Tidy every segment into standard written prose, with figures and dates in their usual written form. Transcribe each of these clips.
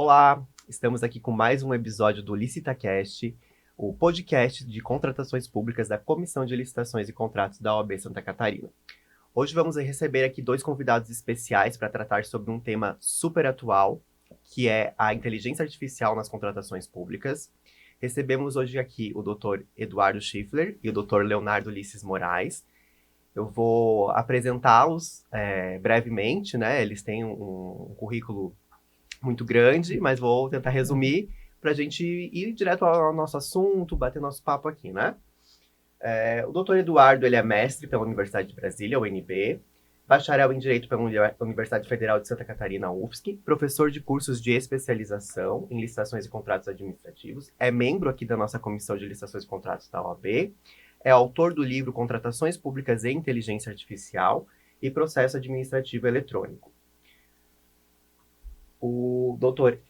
Olá, estamos aqui com mais um episódio do LicitaCast, o podcast de contratações públicas da Comissão de Licitações e Contratos da OAB Santa Catarina. Hoje vamos receber aqui dois convidados especiais para tratar sobre um tema super atual, que é a inteligência artificial nas contratações públicas. Recebemos hoje aqui o Dr. Eduardo Schiffler e o Dr. Leonardo Ulisses Moraes. Eu vou apresentá-los brevemente, né? Eles têm um currículo muito grande, mas vou tentar resumir para a gente ir direto ao nosso assunto, bater nosso papo aqui, né? O doutor Eduardo, ele é mestre pela Universidade de Brasília, UNB, bacharel em Direito pela Universidade Federal de Santa Catarina, UFSC, professor de cursos de especialização em licitações e contratos administrativos, é membro aqui da nossa Comissão de Licitações e Contratos da OAB, é autor do livro Contratações Públicas e Inteligência Artificial e Processo Administrativo Eletrônico. O doutor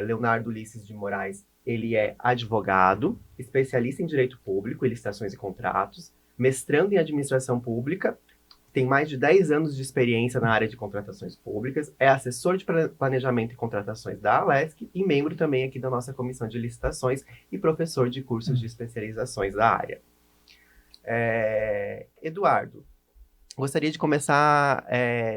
Leonardo Ulisses de Moraes, ele é advogado, especialista em Direito Público e Licitações e Contratos, mestrando em Administração Pública, tem mais de 10 anos de experiência na área de contratações públicas, é assessor de planejamento e contratações da Alesc e membro também aqui da nossa Comissão de Licitações e professor de cursos de especializações da área. Eduardo, gostaria de começar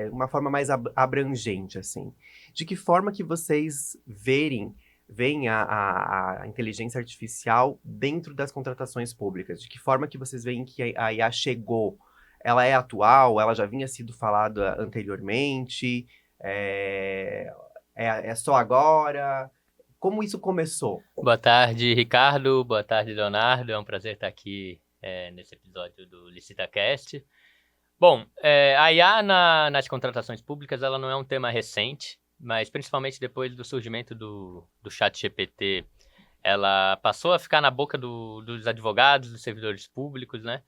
uma forma mais abrangente, assim. De que forma que vocês veem a inteligência artificial dentro das contratações públicas? De que forma que vocês veem que a IA chegou? Ela é atual? Ela já vinha sido falada anteriormente? É só agora? Como isso começou? Boa tarde, Ricardo. Boa tarde, Leonardo. É um prazer estar aqui nesse episódio do LicitaCast. Bom, a IA nas contratações públicas ela não é um tema recente, mas principalmente depois do surgimento do ChatGPT, ela passou a ficar na boca dos advogados, dos servidores públicos, né?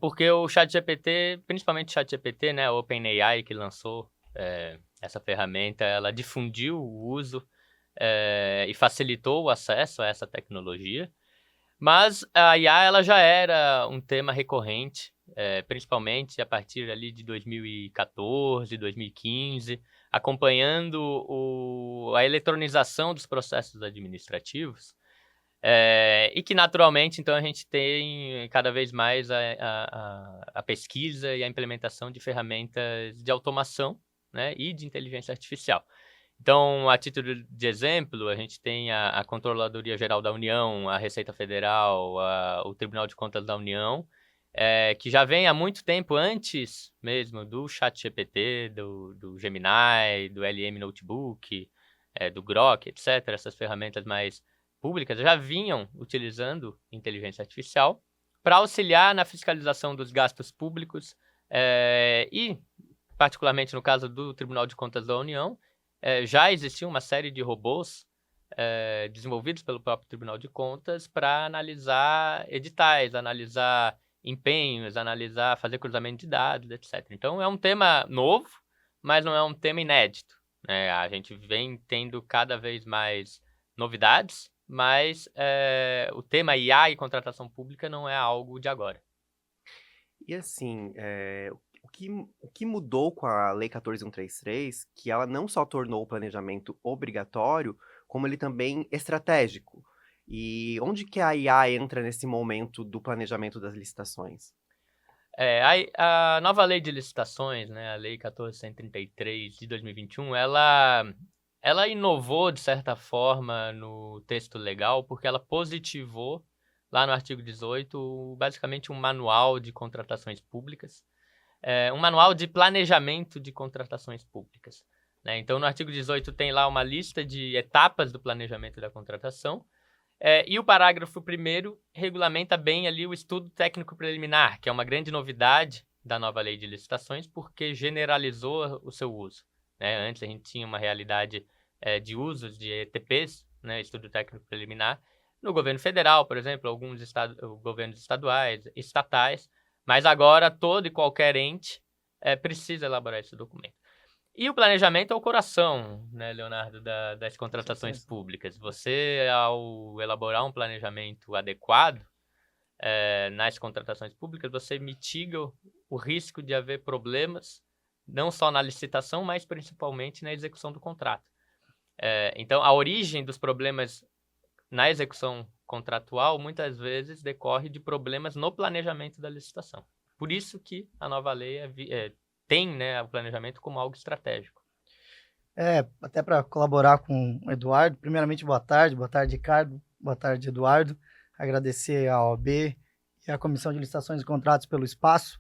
Porque o ChatGPT, principalmente o ChatGPT, né, a OpenAI que lançou essa ferramenta, ela difundiu o uso e facilitou o acesso a essa tecnologia. Mas a IA ela já era um tema recorrente, principalmente a partir ali de 2014, 2015, acompanhando a eletronização dos processos administrativos, e que naturalmente então a gente tem cada vez mais a pesquisa e a implementação de ferramentas de automação, né, e de inteligência artificial. Então, a título de exemplo, a gente tem a Controladoria Geral da União, a Receita Federal, o Tribunal de Contas da União, que já vem há muito tempo antes mesmo do ChatGPT, do Gemini, do LM Notebook, do Grok, etc. Essas ferramentas mais públicas já vinham utilizando inteligência artificial para auxiliar na fiscalização dos gastos públicos e, particularmente no caso do Tribunal de Contas da União, já existia uma série de robôs desenvolvidos pelo próprio Tribunal de Contas para analisar editais, analisar empenhos, fazer cruzamento de dados, etc. Então, é um tema novo, mas não é um tema inédito, né? A gente vem tendo cada vez mais novidades, mas o tema IA e contratação pública não é algo de agora. E assim, o que mudou com a Lei 14.133, que ela não só tornou o planejamento obrigatório, como ele também estratégico. E onde que a IA entra nesse momento do planejamento das licitações? A nova lei de licitações, né, a Lei 14.133 de 2021, ela inovou, de certa forma, no texto legal, porque ela positivou, lá no artigo 18, basicamente um manual de contratações públicas, um manual de planejamento de contratações públicas, né? Então, no artigo 18 tem lá uma lista de etapas do planejamento da contratação, e o parágrafo 1º regulamenta bem ali o estudo técnico preliminar, que é uma grande novidade da nova lei de licitações, porque generalizou o seu uso, né? Antes a gente tinha uma realidade de usos de ETPs, né, estudo técnico preliminar, no governo federal, por exemplo, alguns governos estaduais, estatais, mas agora todo e qualquer ente precisa elaborar esse documento. E o planejamento é o coração, né, Leonardo, das contratações públicas. Você, ao elaborar um planejamento adequado nas contratações públicas, você mitiga o risco de haver problemas, não só na licitação, mas principalmente na execução do contrato. Então, a origem dos problemas na execução contratual muitas vezes decorre de problemas no planejamento da licitação. Por isso que a nova lei tem, né, o planejamento como algo estratégico. Até para colaborar com o Eduardo, primeiramente, boa tarde, Ricardo, boa tarde, Eduardo. Agradecer à OAB e à Comissão de Licitações e Contratos pelo espaço.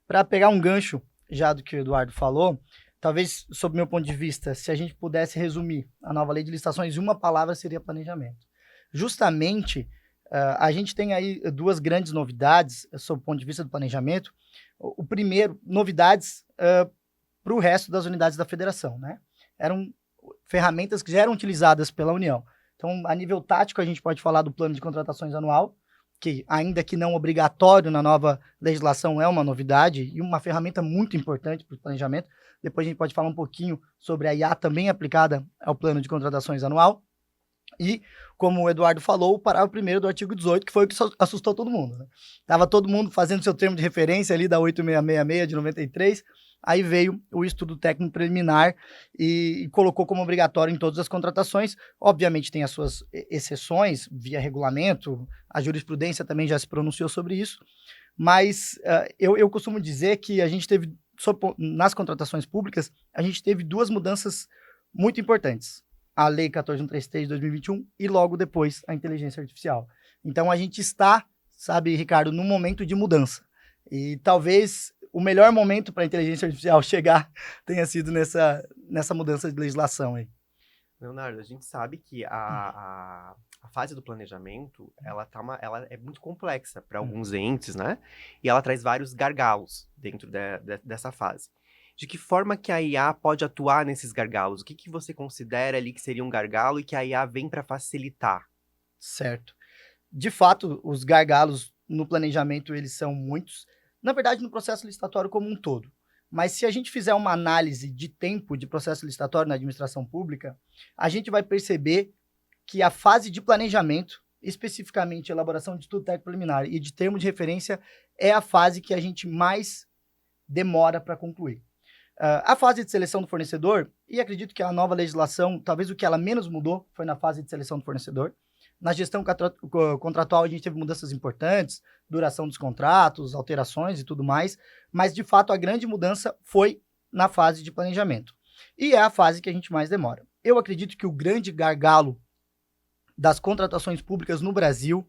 Para pegar um gancho já do que o Eduardo falou, talvez, sob meu ponto de vista, se a gente pudesse resumir a nova lei de licitações em uma palavra, seria planejamento. Justamente, a gente tem aí duas grandes novidades sob o ponto de vista do planejamento. O primeiro, novidades para o resto das unidades da federação, né? Eram ferramentas que já eram utilizadas pela União. Então, a nível tático, a gente pode falar do plano de contratações anual, que, ainda que não obrigatório na nova legislação, é uma novidade e uma ferramenta muito importante para o planejamento. Depois a gente pode falar um pouquinho sobre a IA também aplicada ao plano de contratações anual. E, como o Eduardo falou, o parágrafo 1º do artigo 18, que foi o que assustou todo mundo, né? Tava todo mundo fazendo seu termo de referência ali da 8666 de 93, aí veio o estudo técnico preliminar e colocou como obrigatório em todas as contratações. Obviamente tem as suas exceções via regulamento, a jurisprudência também já se pronunciou sobre isso, mas eu costumo dizer que a gente teve, nas contratações públicas, a gente teve duas mudanças muito importantes. A Lei 14.133 de 2021 e logo depois a inteligência artificial. Então a gente está, sabe, Ricardo, num momento de mudança. E talvez o melhor momento para a inteligência artificial chegar tenha sido nessa mudança de legislação aí. Leonardo, a gente sabe que a fase do planejamento, ela é muito complexa para alguns entes, né? E ela traz vários gargalos dentro dessa fase. De que forma que a IA pode atuar nesses gargalos? O que você considera ali que seria um gargalo e que a IA vem para facilitar? Certo. De fato, os gargalos no planejamento, eles são muitos. Na verdade, no processo licitatório como um todo. Mas se a gente fizer uma análise de tempo de processo licitatório na administração pública, a gente vai perceber que a fase de planejamento, especificamente elaboração de estudo técnico preliminar e de termo de referência, é a fase que a gente mais demora para concluir. A fase de seleção do fornecedor, e acredito que a nova legislação, talvez o que ela menos mudou foi na fase de seleção do fornecedor. Na gestão contratual a gente teve mudanças importantes, duração dos contratos, alterações e tudo mais, mas de fato a grande mudança foi na fase de planejamento. E é a fase que a gente mais demora. Eu acredito que o grande gargalo das contratações públicas no Brasil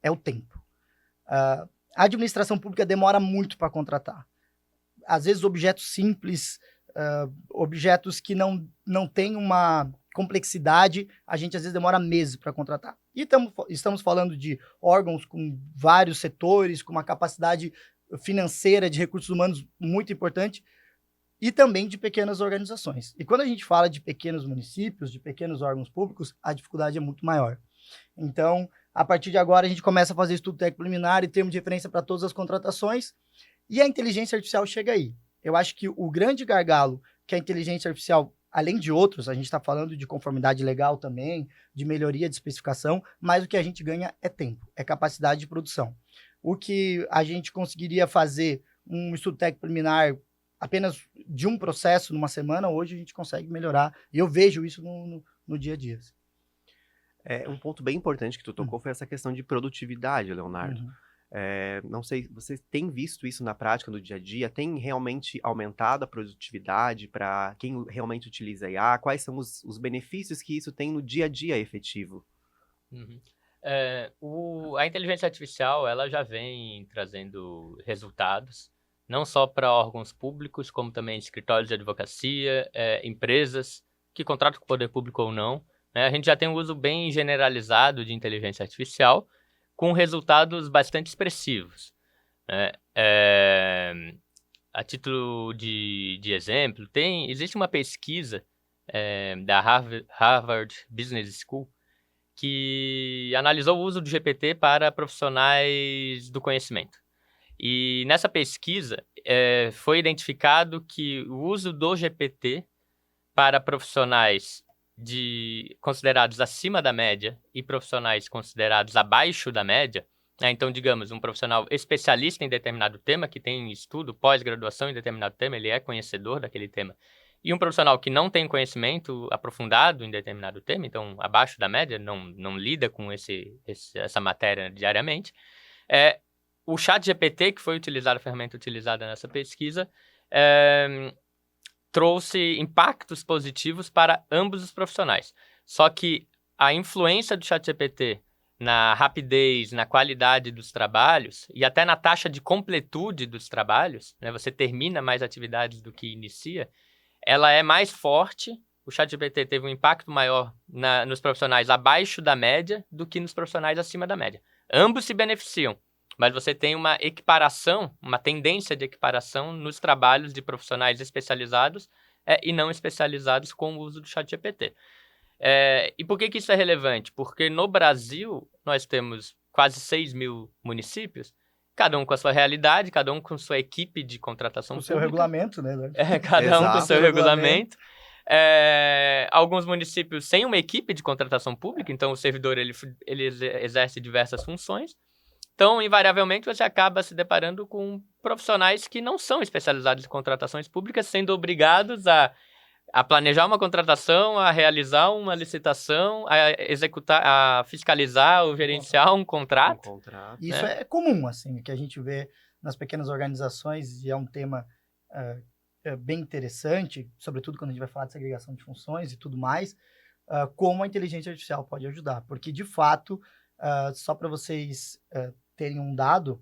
é o tempo. A administração pública demora muito para contratar. Às vezes objetos simples, objetos que não têm uma complexidade, a gente às vezes demora meses para contratar. E estamos falando de órgãos com vários setores, com uma capacidade financeira de recursos humanos muito importante, e também de pequenas organizações. E quando a gente fala de pequenos municípios, de pequenos órgãos públicos, a dificuldade é muito maior. Então, a partir de agora, a gente começa a fazer estudo técnico preliminar e termo de referência para todas as contratações, e a inteligência artificial chega aí. Eu acho que o grande gargalo que a inteligência artificial, além de outros, a gente está falando de conformidade legal também, de melhoria de especificação, mas o que a gente ganha é tempo, é capacidade de produção. O que a gente conseguiria fazer um estudo técnico preliminar apenas de um processo numa semana, hoje a gente consegue melhorar. E eu vejo isso no dia a dia. Um ponto bem importante que tu tocou foi essa questão de produtividade, Leonardo. Não sei, você tem visto isso na prática, no dia a dia? Tem realmente aumentado a produtividade para quem realmente utiliza a IA? Quais são os benefícios que isso tem no dia a dia efetivo? A inteligência artificial, ela já vem trazendo resultados, não só para órgãos públicos, como também escritórios de advocacia, empresas que contratam com o poder público ou não, né? A gente já tem um uso bem generalizado de inteligência artificial, com resultados bastante expressivos, né? A título de exemplo, existe uma pesquisa da Harvard Business School que analisou o uso do GPT para profissionais do conhecimento. E nessa pesquisa foi identificado que o uso do GPT para profissionais considerados acima da média e profissionais considerados abaixo da média, né? Então, digamos, um profissional especialista em determinado tema, que tem estudo, pós-graduação em determinado tema, ele é conhecedor daquele tema, e um profissional que não tem conhecimento aprofundado em determinado tema, então abaixo da média, não lida com essa matéria diariamente, o ChatGPT, que foi utilizado, a ferramenta utilizada nessa pesquisa, trouxe impactos positivos para ambos os profissionais. Só que a influência do ChatGPT na rapidez, na qualidade dos trabalhos e até na taxa de completude dos trabalhos, né, você termina mais atividades do que inicia, ela é mais forte. O ChatGPT teve um impacto maior nos profissionais abaixo da média do que nos profissionais acima da média. Ambos se beneficiam, mas você tem uma equiparação, uma tendência de equiparação nos trabalhos de profissionais especializados e não especializados com o uso do ChatGPT. E por que isso é relevante? Porque no Brasil nós temos quase 6 mil municípios, cada um com a sua realidade, cada um com sua equipe de contratação pública. Com o seu regulamento, né? Cada um com o seu regulamento. Alguns municípios sem uma equipe de contratação pública, então o servidor ele exerce diversas funções. Então, invariavelmente, você acaba se deparando com profissionais que não são especializados em contratações públicas, sendo obrigados a planejar uma contratação, a realizar uma licitação, a executar, a fiscalizar ou gerenciar um contrato. Isso é comum, assim, que a gente vê nas pequenas organizações, e é um tema bem interessante, sobretudo quando a gente vai falar de segregação de funções e tudo mais, como a inteligência artificial pode ajudar. Porque, de fato, só para vocês terem um dado,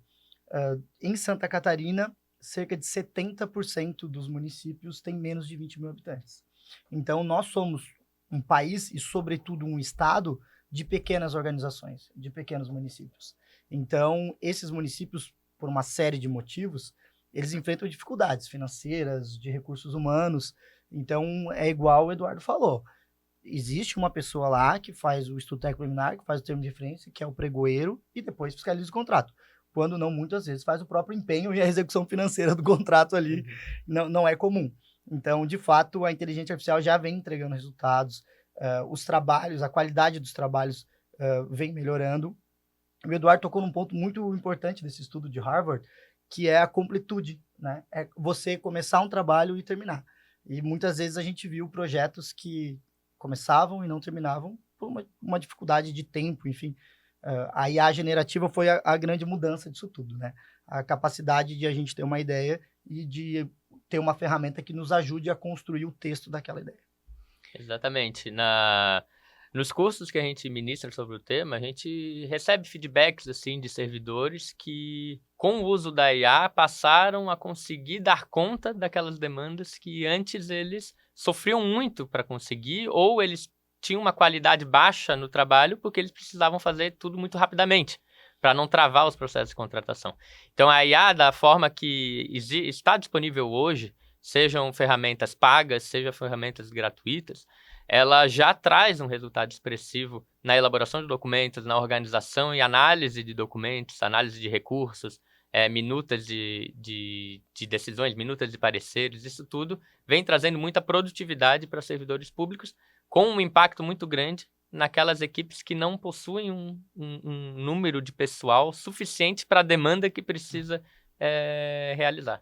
em Santa Catarina, cerca de 70% dos municípios têm menos de 20 mil habitantes. Então, nós somos um país e, sobretudo, um estado de pequenas organizações, de pequenos municípios. Então, esses municípios, por uma série de motivos, eles enfrentam dificuldades financeiras, de recursos humanos. Então, é igual o Eduardo falou. Existe uma pessoa lá que faz o estudo técnico preliminar, que faz o termo de referência, que é o pregoeiro, e depois fiscaliza o contrato. Quando não, muitas vezes faz o próprio empenho e a execução financeira do contrato ali. Não é comum. Então, de fato, a inteligência artificial já vem entregando resultados, os trabalhos, a qualidade dos trabalhos vem melhorando. O Eduardo tocou num ponto muito importante desse estudo de Harvard, que é a completude, né? É você começar um trabalho e terminar. E muitas vezes a gente viu projetos que começavam e não terminavam por uma dificuldade de tempo, enfim. A IA generativa foi a grande mudança disso tudo, né? A capacidade de a gente ter uma ideia e de ter uma ferramenta que nos ajude a construir o texto daquela ideia. Exatamente. Nos cursos que a gente ministra sobre o tema, a gente recebe feedbacks assim, de servidores que, com o uso da IA, passaram a conseguir dar conta daquelas demandas que antes eles sofriam muito para conseguir, ou eles tinham uma qualidade baixa no trabalho porque eles precisavam fazer tudo muito rapidamente, para não travar os processos de contratação. Então, a IA, da forma que está disponível hoje, sejam ferramentas pagas, sejam ferramentas gratuitas, ela já traz um resultado expressivo na elaboração de documentos, na organização e análise de documentos, análise de recursos, minutas de decisões, minutas de pareceres, isso tudo vem trazendo muita produtividade para servidores públicos, com um impacto muito grande naquelas equipes que não possuem um número de pessoal suficiente para a demanda que precisa realizar.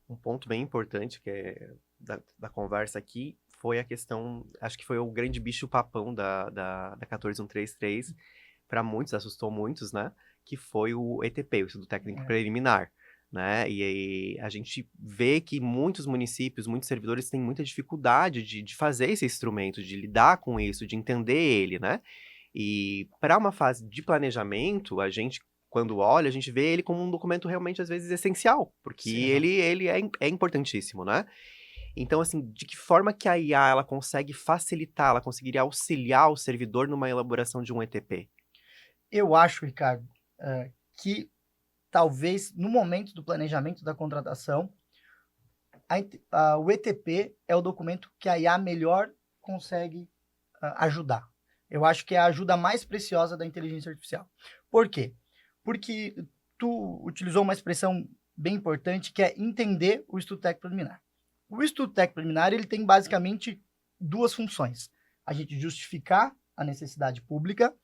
Um ponto bem importante que é da conversa aqui foi a questão, acho que foi o grande bicho-papão da 14133, para muitos, assustou muitos, né? Que foi o ETP, o Estudo Técnico Preliminar, né? E a gente vê que muitos municípios, muitos servidores têm muita dificuldade de fazer esse instrumento, de lidar com isso, de entender ele, né? E para uma fase de planejamento, a gente, quando olha, a gente vê ele como um documento realmente, às vezes, essencial, porque ele é importantíssimo, né? Então, assim, de que forma que a IA ela consegue facilitar, ela conseguiria auxiliar o servidor numa elaboração de um ETP? Eu acho, Ricardo, que talvez no momento do planejamento da contratação, o ETP é o documento que a IA melhor consegue ajudar. Eu acho que é a ajuda mais preciosa da inteligência artificial. Por quê? Porque tu utilizou uma expressão bem importante, que é entender o estudo técnico preliminar. O estudo técnico preliminar, ele tem basicamente duas funções. A gente justificar a necessidade pública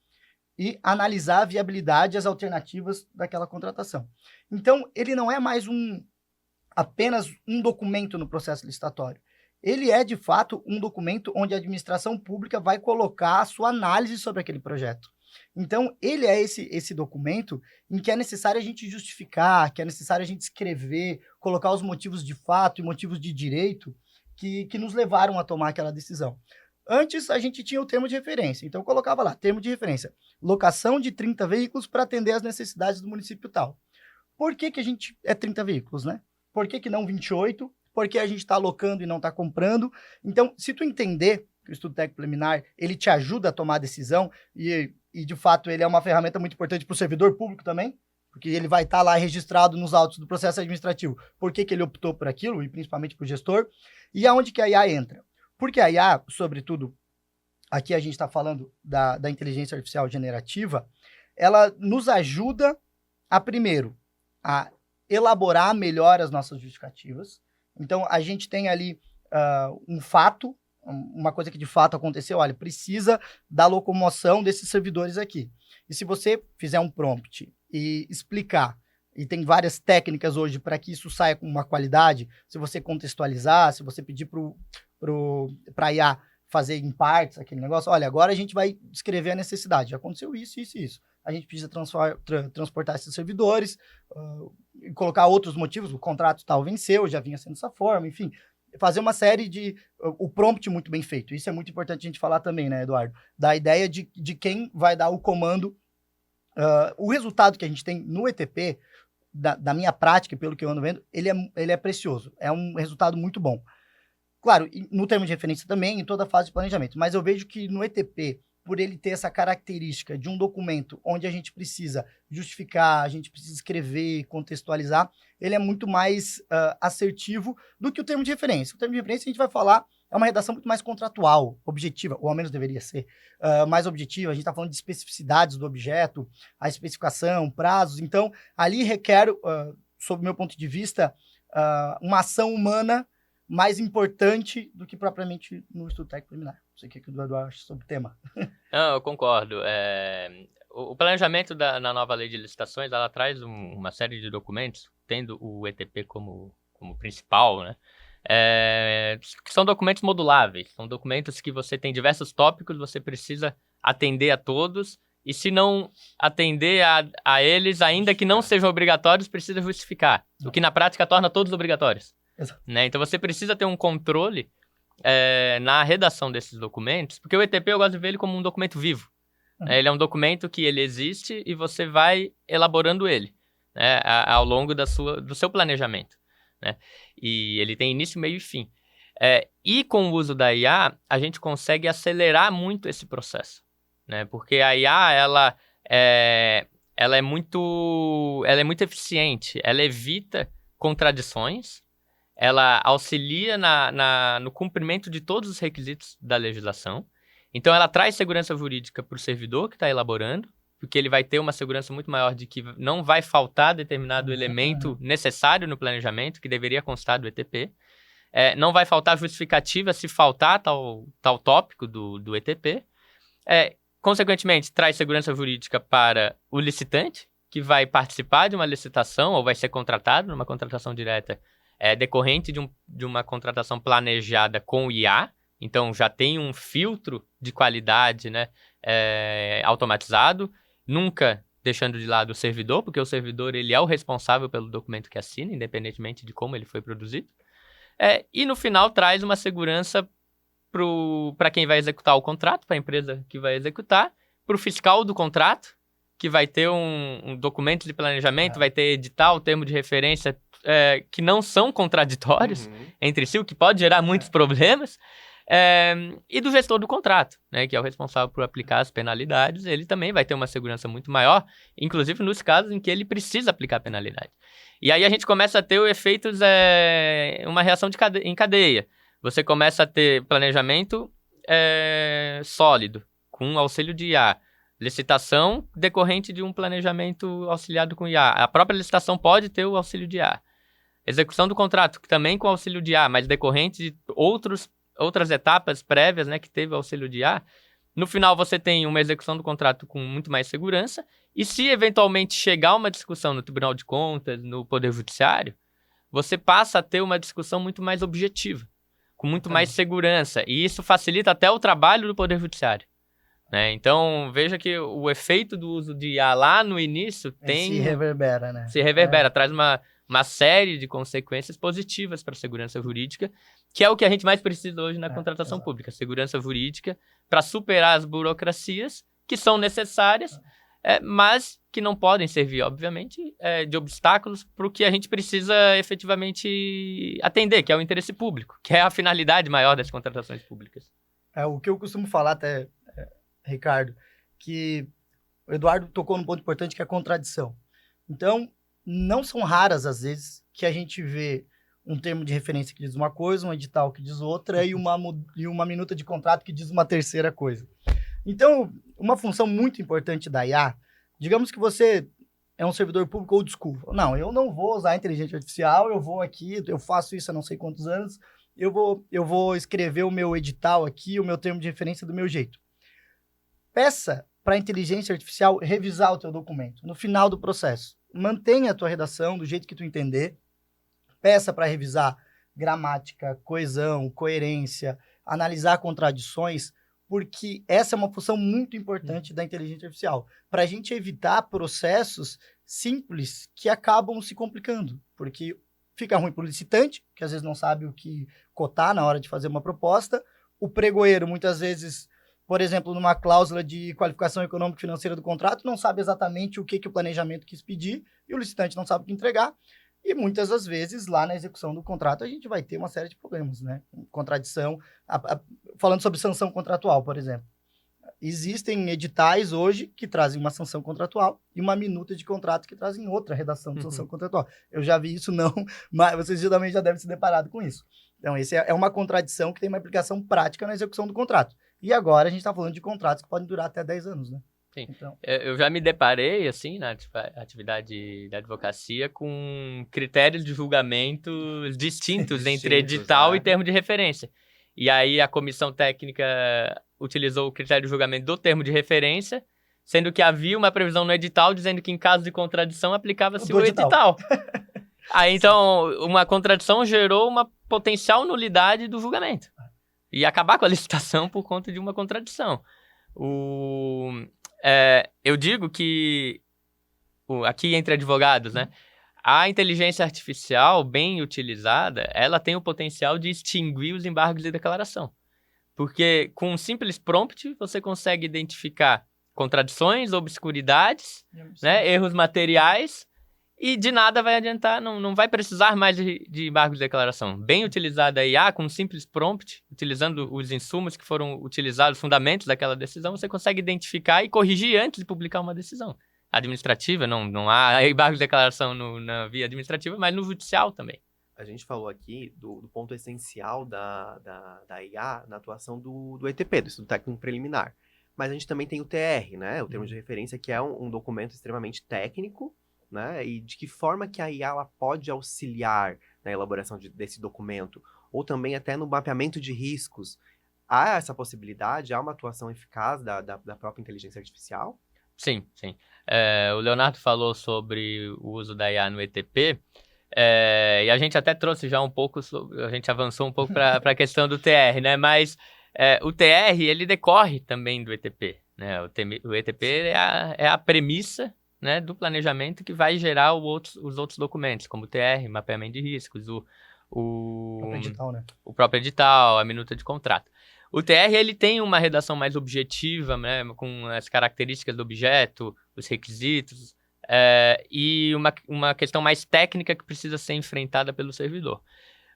e analisar a viabilidade e as alternativas daquela contratação. Então, ele não é mais apenas um documento no processo licitatório. ele é, de fato, um documento onde a administração pública vai colocar a sua análise sobre aquele projeto. Então, ele é esse documento em que é necessário a gente justificar, que é necessário a gente escrever, colocar os motivos de fato e motivos de direito que nos levaram a tomar aquela decisão. Antes, a gente tinha o termo de referência. Então, eu colocava lá, termo de referência, locação de 30 veículos para atender às necessidades do município tal. Por que a gente é 30 veículos, né? Por que não 28? Por que a gente está alocando e não está comprando? Então, se tu entender que o estudo técnico preliminar, ele te ajuda a tomar a decisão e de fato, ele é uma ferramenta muito importante para o servidor público também, porque ele vai estar lá registrado nos autos do processo administrativo por que ele optou por aquilo, e principalmente para o gestor, e aonde que a IA entra. Porque a IA, sobretudo, aqui a gente está falando da inteligência artificial generativa, ela nos ajuda a, primeiro, a elaborar melhor as nossas justificativas. Então, a gente tem ali um fato, uma coisa que de fato aconteceu, olha, precisa da locomoção desses servidores aqui. E se você fizer um prompt e explicar, e tem várias técnicas hoje para que isso saia com uma qualidade, se você contextualizar, se você pedir para a IA fazer em partes aquele negócio, olha, agora a gente vai descrever a necessidade, aconteceu isso, isso e isso. A gente precisa transportar esses servidores, e colocar outros motivos, o contrato tal venceu, já vinha sendo dessa forma, enfim, fazer uma série de... O prompt muito bem feito. Isso é muito importante a gente falar também, né, Eduardo? Da ideia de quem vai dar o comando. O resultado que a gente tem no ETP, da minha prática, pelo que eu ando vendo, ele é precioso. É um resultado muito bom. Claro, no termo de referência também, em toda a fase de planejamento. Mas eu vejo que no ETP, por ele ter essa característica de um documento onde a gente precisa justificar, a gente precisa escrever, contextualizar, ele é muito mais assertivo do que o termo de referência. O termo de referência a gente vai falar, é uma redação muito mais contratual, objetiva, ou ao menos deveria ser, mais objetiva. A gente está falando de especificidades do objeto, a especificação, prazos. Então, ali requer, sob o meu ponto de vista, uma ação humana mais importante do que propriamente no estudo técnico preliminar. Não sei o que o Eduardo acha sobre o tema. Não, eu concordo. O planejamento na nova lei de licitações, ela traz uma série de documentos, tendo o ETP como principal, né? Que são documentos moduláveis, são documentos que você tem diversos tópicos, você precisa atender a todos, e se não atender a eles, ainda que não sejam obrigatórios, precisa justificar, o que na prática torna todos obrigatórios. Né? Então você precisa ter um controle na redação desses documentos, porque o ETP eu gosto de ver ele como um documento vivo. Ele é um documento que ele existe e você vai elaborando ele, né, ao longo do seu planejamento. Né? E ele tem início, meio e fim. E com o uso da IA, a gente consegue acelerar muito esse processo. Né? Porque a IA, ela é muito eficiente, ela evita contradições, ela auxilia no cumprimento de todos os requisitos da legislação. Então, ela traz segurança jurídica para o servidor que está elaborando, porque ele vai ter uma segurança muito maior de que não vai faltar determinado elemento necessário no planejamento, que deveria constar do ETP. Não vai faltar justificativa se faltar tal tópico do ETP. Consequentemente, traz segurança jurídica para o licitante, que vai participar de uma licitação ou vai ser contratado numa contratação direta decorrente de uma contratação planejada com IA. Então, já tem um filtro de qualidade, né, automatizado, nunca deixando de lado o servidor, porque o servidor ele é o responsável pelo documento que assina, independentemente de como ele foi produzido. E, no final, traz uma segurança para quem vai executar o contrato, para a empresa que vai executar, para o fiscal do contrato, que vai ter um documento de planejamento, vai ter edital, termo de referência, que não são contraditórios entre si, o que pode gerar muitos problemas. E do gestor do contrato, né, que é o responsável por aplicar as penalidades, ele também vai ter uma segurança muito maior, inclusive nos casos em que ele precisa aplicar a penalidade. E aí a gente começa a ter o efeito uma reação em cadeia. Você começa a ter planejamento sólido, com auxílio de IA. Licitação decorrente de um planejamento auxiliado com IA. A própria licitação pode ter o auxílio de IA. Execução do contrato, também com auxílio de IA, mas decorrente de outras etapas prévias, né, que teve auxílio de IA. No final, você tem uma execução do contrato com muito mais segurança. E se eventualmente chegar uma discussão no Tribunal de Contas, no Poder Judiciário, você passa a ter uma discussão muito mais objetiva, com muito mais segurança. E isso facilita até o trabalho do Poder Judiciário. Né? Então, veja que o efeito do uso de IA lá no início Se reverbera, né? Se reverbera, traz uma série de consequências positivas para a segurança jurídica, que é o que a gente mais precisa hoje na contratação pública. Segurança jurídica para superar as burocracias que são necessárias, mas que não podem servir, obviamente, de obstáculos para o que a gente precisa efetivamente atender, que é o interesse público, que é a finalidade maior das contratações públicas. O que eu costumo falar até, Ricardo, que o Eduardo tocou num ponto importante, que é a contradição. Então, não são raras, às vezes, que a gente vê um termo de referência que diz uma coisa, um edital que diz outra, e uma minuta de contrato que diz uma terceira coisa. Então, uma função muito importante da IA, digamos que você é um servidor público old school. Não, eu não vou usar a inteligência artificial, eu vou aqui, eu faço isso há não sei quantos anos, eu vou escrever o meu edital aqui, o meu termo de referência do meu jeito. Peça para a inteligência artificial revisar o teu documento no final do processo. Mantenha a tua redação do jeito que tu entender. Peça para revisar gramática, coesão, coerência, analisar contradições, porque essa é uma função muito importante da inteligência artificial, para a gente evitar processos simples que acabam se complicando, porque fica ruim para o licitante, que às vezes não sabe o que cotar na hora de fazer uma proposta, o pregoeiro, muitas vezes, por exemplo, numa cláusula de qualificação econômico-financeira do contrato, não sabe exatamente o que o planejamento quis pedir, e o licitante não sabe o que entregar, e muitas das vezes, lá na execução do contrato, a gente vai ter uma série de problemas, né? Contradição, falando sobre sanção contratual, por exemplo. Existem editais hoje que trazem uma sanção contratual e uma minuta de contrato que trazem outra redação de sanção contratual. Eu já vi isso, não, mas vocês também já devem se deparado com isso. Então, esse é uma contradição que tem uma aplicação prática na execução do contrato. E agora a gente está falando de contratos que podem durar até 10 anos, né? Sim. Então, eu já me deparei, assim, na atividade da advocacia, com critérios de julgamento distintos entre edital e termo de referência. E aí a comissão técnica utilizou o critério de julgamento do termo de referência, sendo que havia uma previsão no edital dizendo que em caso de contradição aplicava-se o edital. Aí, então, uma contradição gerou uma potencial nulidade do julgamento. E acabar com a licitação por conta de uma contradição. Eu digo que, aqui entre advogados, né, a inteligência artificial bem utilizada, ela tem o potencial de extinguir os embargos de declaração. Porque com um simples prompt, você consegue identificar contradições, obscuridades, né, erros materiais, e de nada vai adiantar, não vai precisar mais de embargos de declaração. Bem utilizada a IA, com um simples prompt, utilizando os insumos que foram utilizados, os fundamentos daquela decisão, você consegue identificar e corrigir antes de publicar uma decisão. Administrativa, não há embargos de declaração na via administrativa, mas no judicial também. A gente falou aqui do ponto essencial da IA na atuação do ETP, do Estudo Técnico Preliminar. Mas a gente também tem o TR, né? O termo de referência, que é um documento extremamente técnico, né? E de que forma que a IA ela pode auxiliar na elaboração desse documento, ou também até no mapeamento de riscos. Há essa possibilidade? Há uma atuação eficaz da própria inteligência artificial? Sim. O Leonardo falou sobre o uso da IA no ETP, e a gente até trouxe já um pouco, a gente avançou um pouco para a questão do TR, né? Mas o TR, ele decorre também do ETP, né? O ETP é a premissa, né, do planejamento que vai gerar os outros documentos, como o TR, mapeamento de riscos, o próprio edital, né? O próprio edital, a minuta de contrato. O TR, ele tem uma redação mais objetiva, né, com as características do objeto, os requisitos, e uma questão mais técnica que precisa ser enfrentada pelo servidor.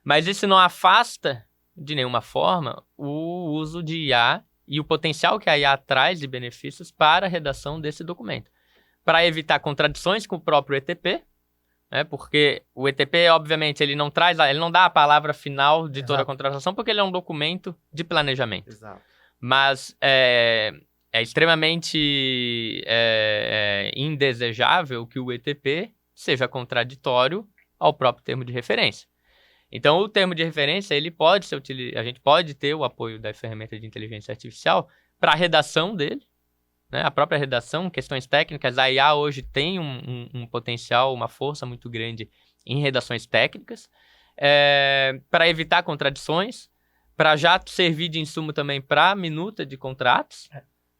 Mas isso não afasta, de nenhuma forma, o uso de IA e o potencial que a IA traz de benefícios para a redação desse documento. Para evitar contradições com o próprio ETP, né, porque o ETP, obviamente, ele não dá a palavra final de toda a contratação, porque ele é um documento de planejamento. Exato. Mas é extremamente indesejável que o ETP seja contraditório ao próprio termo de referência. Então, o termo de referência, ele pode ser a gente pode ter o apoio da ferramenta de inteligência artificial para a redação dele, né? A própria redação, questões técnicas, a IA hoje tem um potencial, uma força muito grande em redações técnicas, para evitar contradições, para já servir de insumo também para a minuta de contratos,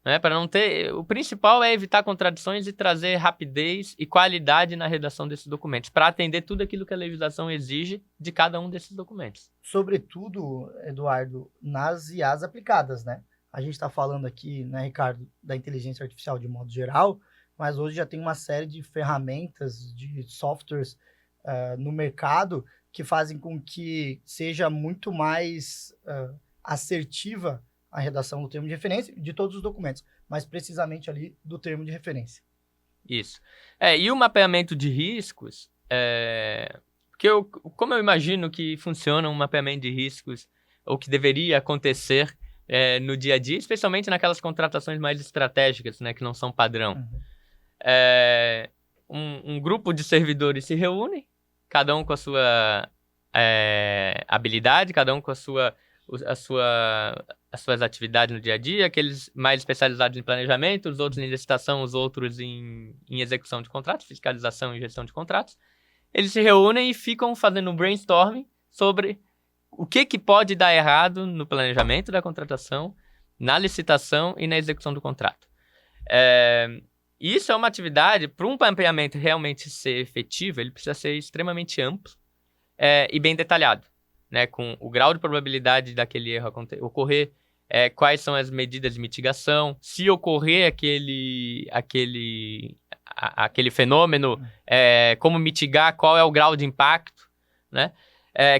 né? Para não ter... O principal é evitar contradições e trazer rapidez e qualidade na redação desses documentos, para atender tudo aquilo que a legislação exige de cada um desses documentos. Sobretudo, Eduardo, nas IAs aplicadas, né? A gente está falando aqui, né, Ricardo, da inteligência artificial de modo geral, mas hoje já tem uma série de ferramentas, de softwares no mercado que fazem com que seja muito mais assertiva a redação do termo de referência de todos os documentos, mas precisamente ali do termo de referência. Isso. E o mapeamento de riscos, porque como eu imagino que funciona um mapeamento de riscos, ou que deveria acontecer no dia a dia, especialmente naquelas contratações mais estratégicas, né, que não são padrão. Um grupo de servidores se reúne, cada um com a sua habilidade, cada um com as suas atividades no dia a dia, aqueles mais especializados em planejamento, os outros em licitação, os outros em execução de contratos, fiscalização e gestão de contratos. Eles se reúnem e ficam fazendo um brainstorming sobre o que pode dar errado no planejamento da contratação, na licitação e na execução do contrato. Isso é uma atividade, para um mapeamento realmente ser efetivo, ele precisa ser extremamente amplo e bem detalhado, né, com o grau de probabilidade daquele erro ocorrer, quais são as medidas de mitigação, se ocorrer aquele fenômeno, como mitigar, qual é o grau de impacto, né,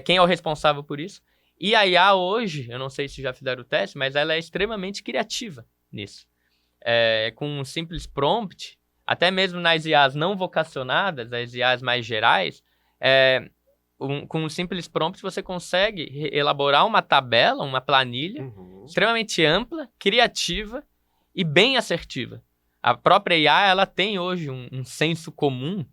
quem é o responsável por isso. E a IA hoje, eu não sei se já fizeram o teste, mas ela é extremamente criativa nisso. Com um simples prompt, até mesmo nas IAs não vocacionadas, as IAs mais gerais, com um simples prompt você consegue elaborar uma tabela, uma planilha extremamente ampla, criativa e bem assertiva. A própria IA, ela tem hoje um senso comum,